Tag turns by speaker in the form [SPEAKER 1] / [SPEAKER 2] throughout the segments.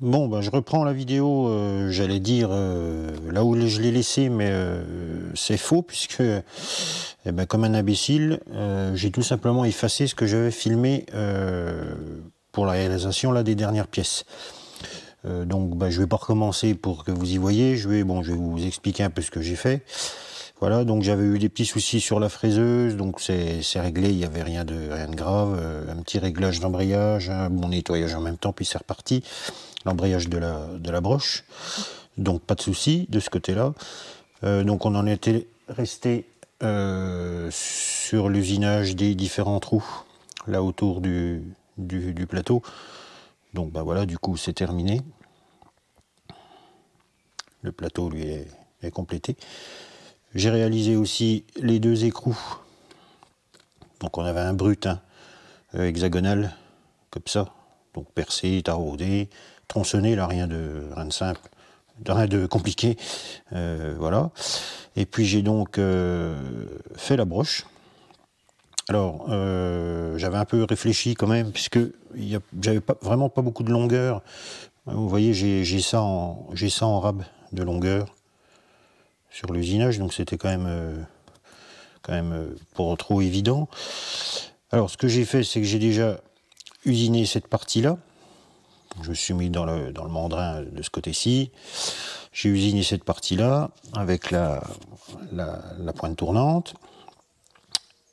[SPEAKER 1] Bon, bah, je reprends la vidéo, j'allais dire là où je l'ai laissé, mais c'est faux, puisque, eh ben, comme un imbécile, j'ai tout simplement effacé ce que j'avais filmé pour la réalisation là, des dernières pièces. Donc, bah, je vais pas recommencer pour que vous y voyez, je vais vous expliquer un peu ce que j'ai fait. Voilà, donc j'avais eu des petits soucis sur la fraiseuse, donc c'est réglé, il n'y avait rien de grave. Un petit réglage d'embrayage, un bon nettoyage en même temps, puis c'est reparti. L'embrayage de la broche, donc pas de souci de ce côté-là. Donc on en était resté sur l'usinage des différents trous, là autour du plateau. Donc bah voilà, du coup c'est terminé. Le plateau lui est complété. J'ai réalisé aussi les deux écrous. Donc on avait un brut hexagonal, comme ça, donc percé, taraudé, tronçonné, là rien de simple, rien de compliqué, voilà. Et puis j'ai donc fait la broche. Alors j'avais un peu réfléchi quand même, puisque j'avais vraiment pas beaucoup de longueur. Vous voyez, j'ai ça en rab de longueur sur l'usinage, donc c'était quand même pas trop évident. Alors ce que j'ai fait, c'est que j'ai déjà usiné cette partie-là. Je me suis mis dans le mandrin de ce côté-ci. J'ai usiné cette partie-là avec la pointe tournante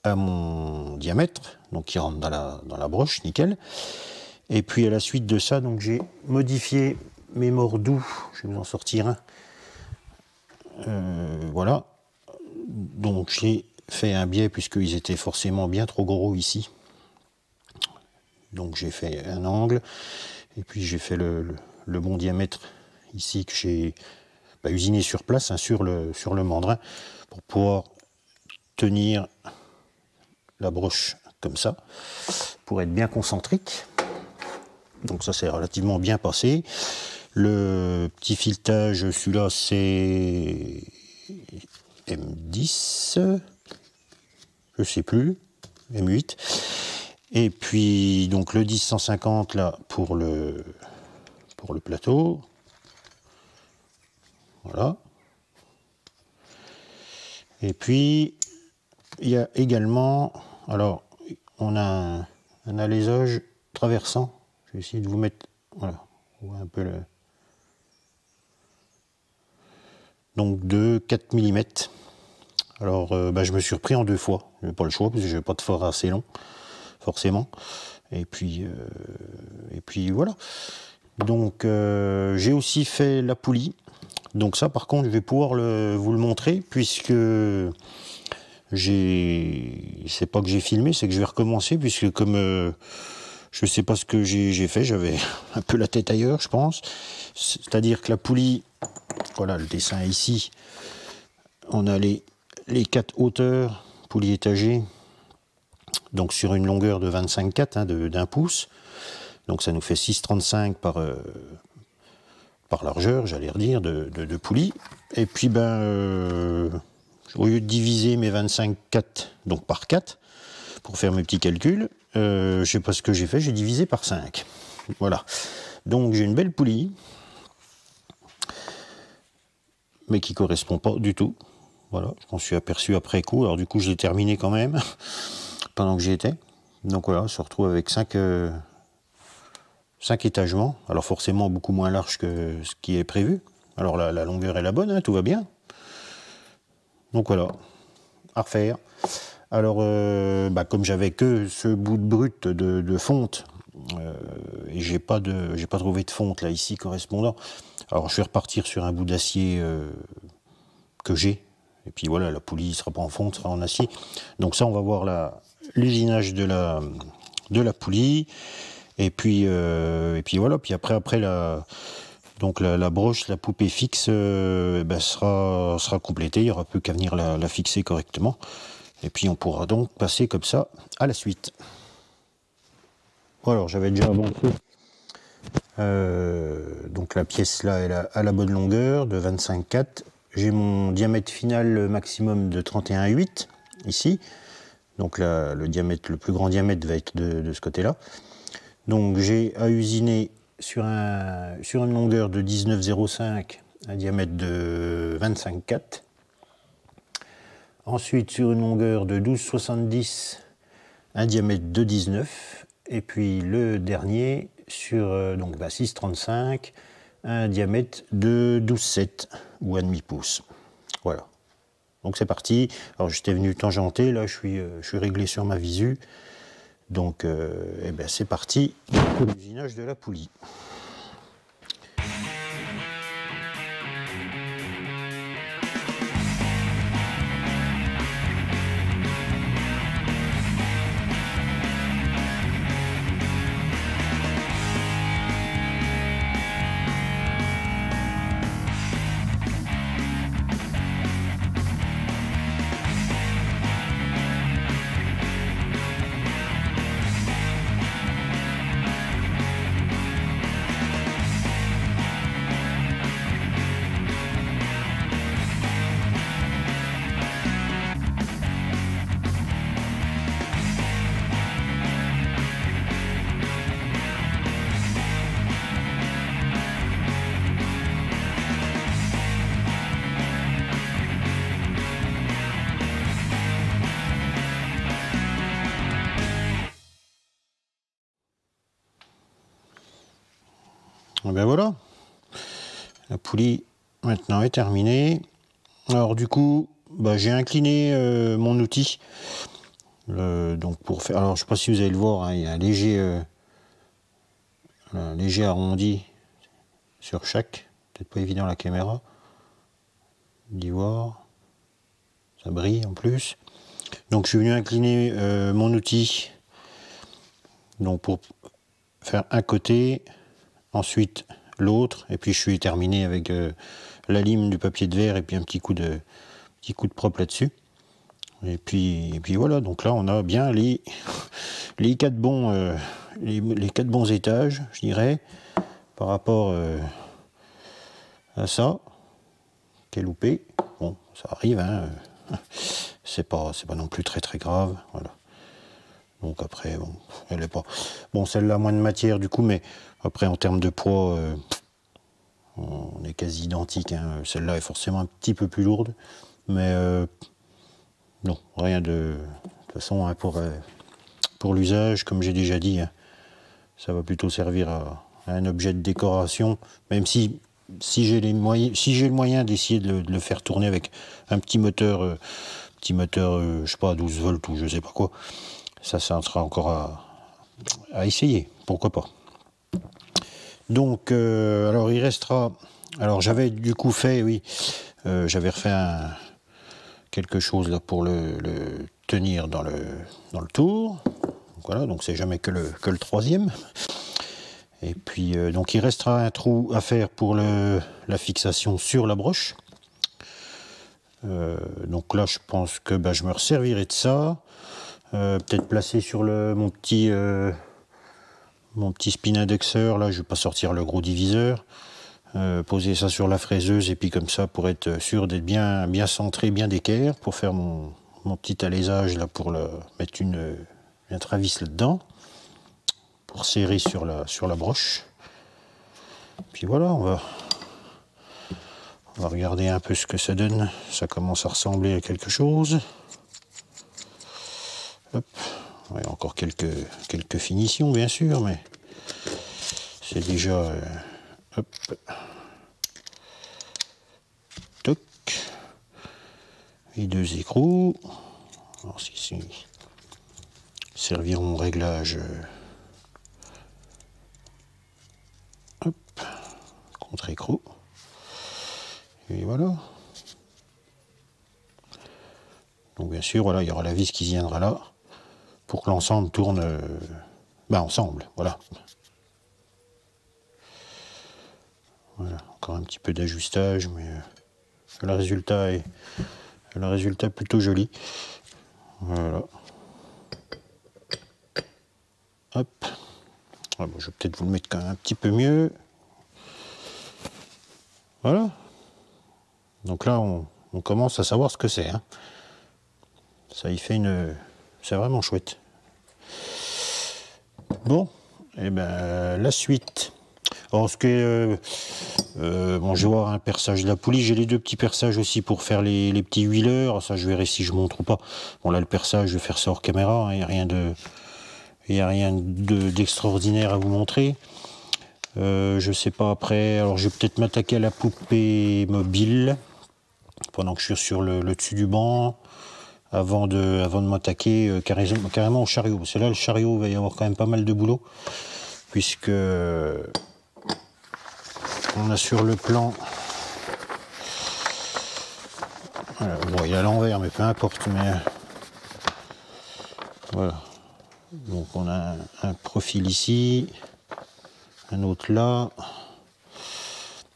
[SPEAKER 1] à mon diamètre, donc qui rentre dans la broche, nickel. Et puis à la suite de ça, donc j'ai modifié mes mordous. Je vais vous en sortir un. Voilà. Donc j'ai fait un biais puisqu'ils étaient forcément bien trop gros ici. Donc j'ai fait un angle. Et puis j'ai fait le bon diamètre ici que j'ai usiné sur place, sur le mandrin, pour pouvoir tenir la broche comme ça, pour être bien concentrique. Donc ça c'est relativement bien passé. Le petit filetage, celui-là c'est M10, je sais plus, M8. Et puis donc le 10-150 là pour le plateau. Voilà. Et puis il y a également, alors on a un alésage traversant. Je vais essayer de vous mettre, voilà, on voit un peu le, donc de 4 mm. Alors je me suis repris en deux fois, je n'ai pas le choix parce que je n'ai pas de fort assez long, forcément. Et puis voilà. Donc j'ai aussi fait la poulie. Donc ça par contre je vais pouvoir vous le montrer, puisque c'est pas que j'ai filmé, c'est que je vais recommencer, puisque comme je sais pas ce que j'ai fait, j'avais un peu la tête ailleurs, je pense. C'est-à-dire que la poulie, voilà le dessin ici, on a les 4 hauteurs, poulie étagée, donc sur une longueur de 25,4 d'un pouce. Donc ça nous fait 6,35 par largeur, j'allais redire, de poulie. Et puis au lieu de diviser mes 25,4 donc par 4, pour faire mes petits calculs, je sais pas ce que j'ai fait, j'ai divisé par 5. Voilà. Donc j'ai une belle poulie, mais qui correspond pas du tout. Voilà, je m'en suis aperçu après coup. Alors du coup, je l'ai terminé quand même, pendant que j'y étais. Donc voilà, on se retrouve avec 5 étagements. Alors forcément beaucoup moins large que ce qui est prévu. Alors la longueur est la bonne, tout va bien. Donc voilà, à refaire. Alors comme j'avais que ce bout de brut de fonte, et j'ai pas trouvé de fonte là ici correspondant. Alors je vais repartir sur un bout d'acier que j'ai. Et puis voilà, la poulie ne sera pas en fonte, sera en acier. Donc ça, on va voir l'usinage de la poulie. Et puis voilà. Puis après la broche, la poupée fixe sera complétée. Il n'y aura plus qu'à venir la fixer correctement. Et puis on pourra donc passer comme ça à la suite. Bon, alors j'avais déjà avancé. Donc la pièce là, elle a la bonne longueur de 25,4. J'ai mon diamètre final maximum de 31,8 ici. Donc là, le plus grand diamètre va être de ce côté-là. Donc j'ai à usiner sur une longueur de 19,05, un diamètre de 25,4. Ensuite, sur une longueur de 12,70, un diamètre de 19. Et puis le dernier sur 6,35, un diamètre de 12,7 ou 1,5 pouce. Voilà. Donc c'est parti. Alors j'étais venu tangenter, là je suis réglé sur ma visu. Donc c'est parti pour l'usinage de la poulie. Et ben voilà, la poulie maintenant est terminée. Alors du coup, j'ai incliné mon outil. Donc pour faire, alors je sais pas si vous allez le voir, hein, il y a un léger arrondi sur chaque. Peut-être pas évident à la caméra d'y voir. Ça brille en plus. Donc je suis venu incliner mon outil. Donc pour faire un côté. Ensuite l'autre, et puis je suis terminé avec la lime du papier de verre et puis un petit coup de propre là-dessus. Et puis voilà, donc là on a bien les quatre bons étages, je dirais, par rapport à ça. Quel loupé. Bon, ça arrive, hein. C'est pas non plus très grave, voilà. Donc après, bon, elle est pas. Bon, celle-là, moins de matière du coup, mais après en termes de poids, on est quasi identique, hein. Celle-là est forcément un petit peu plus lourde, mais non, rien de. De toute façon, hein, pour l'usage, comme j'ai déjà dit, hein, ça va plutôt servir à un objet de décoration, même si j'ai le moyen d'essayer de le faire tourner avec un petit moteur, je sais pas, 12 volts ou je sais pas quoi. Ça sera encore à essayer, pourquoi pas. Donc, alors il restera. Alors j'avais du coup fait, oui, j'avais refait quelque chose là pour le tenir dans le tour. Donc, voilà, donc c'est jamais que le troisième. Et puis donc il restera un trou à faire pour la fixation sur la broche. Donc là je pense que je me resservirai de ça. Peut-être placer sur mon petit spin indexeur, là je vais pas sortir le gros diviseur, poser ça sur la fraiseuse et puis comme ça pour être sûr d'être bien centré, bien d'équerre, pour faire mon petit alésage là, pour mettre un travis là-dedans, pour serrer sur la broche. Puis voilà, on va regarder un peu ce que ça donne. Ça commence à ressembler à quelque chose. Hop. Ouais, encore quelques finitions bien sûr, mais c'est déjà hop, toc, les deux écrous. Alors si serviront au réglage, hop, contre écrou. Et voilà. Donc bien sûr, voilà, il y aura la vis qui viendra là pour que l'ensemble tourne ensemble, voilà. Voilà, encore un petit peu d'ajustage, mais le résultat est plutôt joli. Voilà. Hop. Ah, je vais peut-être vous le mettre quand même un petit peu mieux. Voilà. Donc là, on commence à savoir ce que c'est, hein. Ça y fait c'est vraiment chouette. Bon, et la suite. Alors, ce que bon, je vais voir un perçage de la poulie. J'ai les deux petits perçages aussi pour faire les petits huileurs. Ça, je verrai si je montre ou pas. Bon, là, le perçage, je vais faire ça hors caméra. Il n'y a rien d'extraordinaire à vous montrer. Je sais pas après. Alors, je vais peut-être m'attaquer à la poupée mobile pendant que je suis sur le dessus du banc. Avant de m'attaquer carrément au chariot. Parce que là, le chariot, il va y avoir quand même pas mal de boulot. Puisque on a sur le plan... Voilà, bon, il est à l'envers, mais peu importe. Mais voilà. Donc on a un profil ici, un autre là.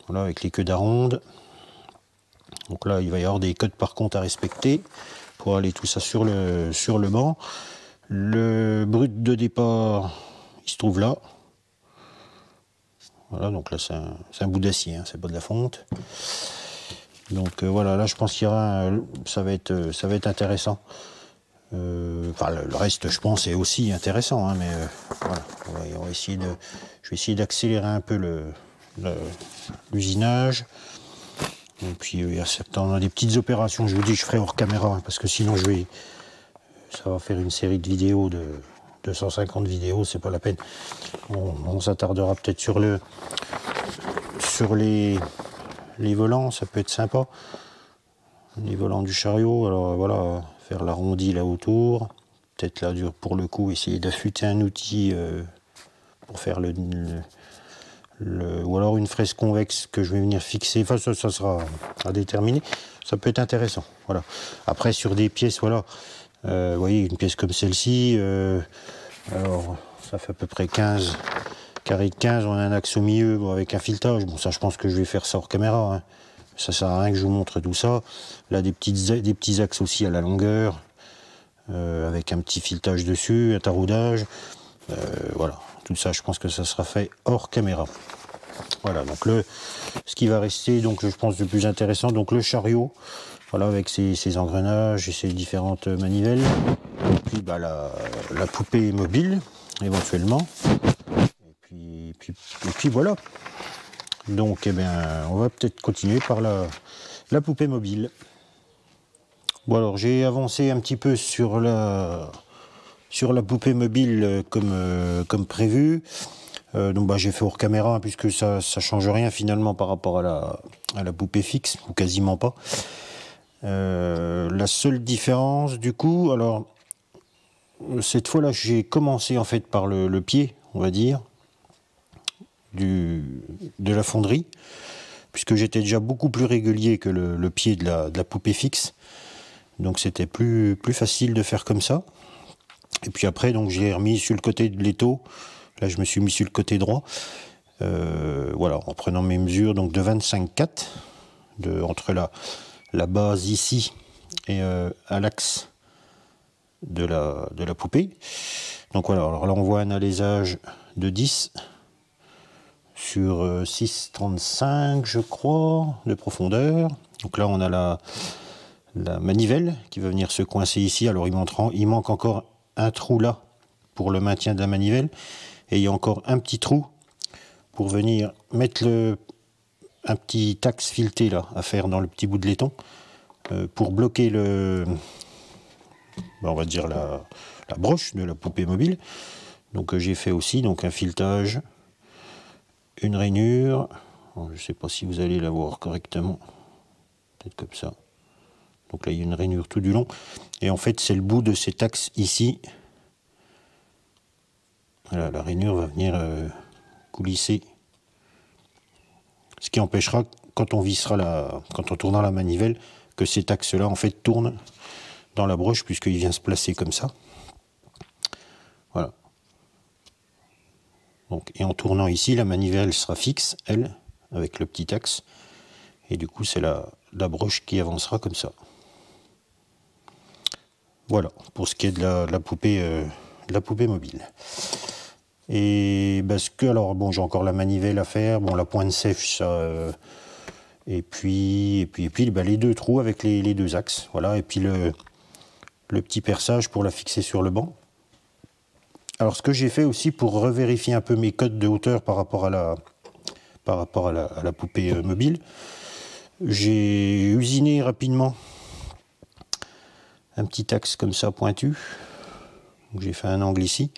[SPEAKER 1] Voilà, avec les queues d'aronde. Donc là, il va y avoir des codes par contre à respecter pour aller tout ça sur le banc. Le brut de départ, il se trouve là. Voilà, donc là c'est un bout d'acier, hein, c'est pas de la fonte. Donc voilà, là je pense qu'il y aura ça va être intéressant. Enfin le reste je pense est aussi intéressant, hein, mais voilà, je vais essayer d'accélérer un peu l'usinage. Et puis il y a certains des petites opérations, je vous dis, je ferai hors caméra, hein, parce que sinon ça va faire une série de vidéos de 250 vidéos, c'est pas la peine. On s'attardera peut-être sur les volants, ça peut être sympa. Les volants du chariot, alors voilà, faire l'arrondi là autour. Peut-être là, pour le coup, essayer d'affûter un outil pour faire ou alors une fraise convexe que je vais venir fixer. Enfin, ça sera à déterminer. Ça peut être intéressant, voilà. Après, sur des pièces, voilà, vous voyez, une pièce comme celle-ci, alors, ça fait à peu près 15, carré de 15, on a un axe au milieu, bon, avec un filetage. Bon, ça, je pense que je vais faire ça hors caméra, hein. Ça sert à rien que je vous montre tout ça. Là, des petits axes aussi à la longueur, avec un petit filetage dessus, un taraudage. Voilà, tout ça, je pense que ça sera fait hors caméra. Voilà, donc ce qui va rester, donc je pense le plus intéressant, donc le chariot, voilà, avec ses engrenages et ses différentes manivelles. Et puis bah, la poupée mobile, éventuellement. Et puis voilà. Donc, eh bien, on va peut-être continuer par la poupée mobile. Bon, alors, j'ai avancé un petit peu sur la poupée mobile comme prévu. Donc, bah, j'ai fait hors caméra, hein, puisque ça change rien finalement par rapport à la poupée fixe, ou quasiment pas. La seule différence, du coup, alors, cette fois-là, j'ai commencé en fait par le pied, on va dire, de la fonderie, puisque j'étais déjà beaucoup plus régulier que le pied de la poupée fixe. Donc c'était plus facile de faire comme ça. Et puis après, donc j'ai remis sur le côté de l'étau. Là, je me suis mis sur le côté droit. Voilà, en prenant mes mesures donc de 25,4 entre la base ici et à l'axe de la poupée. Donc voilà, alors là on voit un alésage de 10 sur 6,35 je crois de profondeur. Donc là on a la manivelle qui va venir se coincer ici. Alors il manque encore un trou là pour le maintien de la manivelle, et il y a encore un petit trou pour venir mettre un petit axe fileté là à faire dans le petit bout de laiton pour bloquer on va dire la broche de la poupée mobile. Donc j'ai fait aussi donc un filetage, une rainure. Bon, je ne sais pas si vous allez la voir correctement, peut-être comme ça. Donc là il y a une rainure tout du long, et en fait c'est le bout de cet axe ici. Voilà, la rainure va venir coulisser, ce qui empêchera quand on tournera la manivelle, que cet axe là en fait tourne dans la broche, puisqu'il vient se placer comme ça. Voilà. Donc, et en tournant ici, la manivelle sera fixe, elle, avec le petit axe, et du coup c'est la broche qui avancera comme ça. Voilà, pour ce qui est de la poupée mobile. Et parce que, alors bon, j'ai encore la manivelle à faire, bon, la pointe sèche, ça, et puis bah, les deux trous avec les deux axes, voilà, et puis le petit perçage pour la fixer sur le banc. Alors ce que j'ai fait aussi pour revérifier un peu mes codes de hauteur par rapport à par rapport à la poupée mobile. J'ai usiné rapidement un petit axe comme ça pointu. J'ai fait un angle ici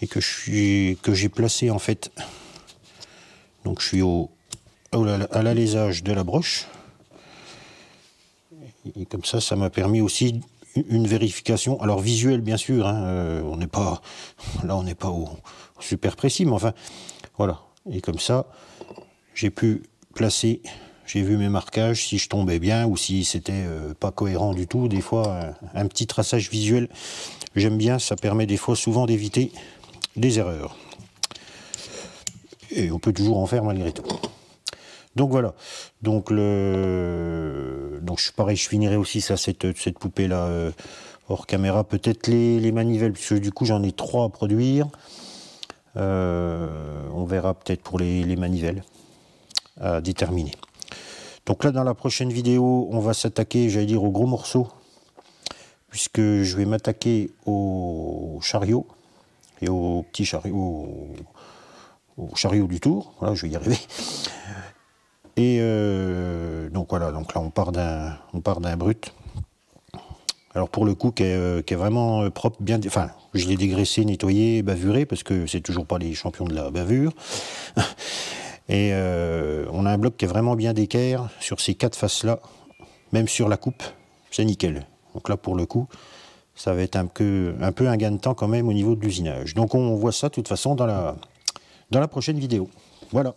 [SPEAKER 1] et que j'ai placé en fait. Donc je suis à l'alésage de la broche. Et comme ça m'a permis aussi une vérification, alors visuelle bien sûr, hein, on n'est pas au super précis, mais enfin voilà. Et comme ça, j'ai pu placer, j'ai vu mes marquages, si je tombais bien ou si c'était pas cohérent du tout. Des fois, un petit traçage visuel, j'aime bien, ça permet des fois souvent d'éviter des erreurs. Et on peut toujours en faire malgré tout. Donc voilà, donc pareil, je finirai aussi ça, cette poupée là hors caméra, peut-être les manivelles, parce que du coup j'en ai 3 à produire. On verra peut-être pour les manivelles à déterminer. Donc là dans la prochaine vidéo, on va s'attaquer, j'allais dire, aux gros morceaux, puisque je vais m'attaquer au chariot et au petit chariot, au chariot du tour. Voilà, je vais y arriver. Et donc voilà, donc là on part d'un brut. Alors pour le coup qui est vraiment propre, bien, enfin je l'ai dégraissé, nettoyé, bavuré, parce que c'est toujours pas les champions de la bavure. Et on a un bloc qui est vraiment bien d'équerre sur ces 4 faces là, même sur la coupe, c'est nickel. Donc là pour le coup, ça va être un peu un gain de temps quand même au niveau de l'usinage. Donc on voit ça de toute façon dans la prochaine vidéo. Voilà.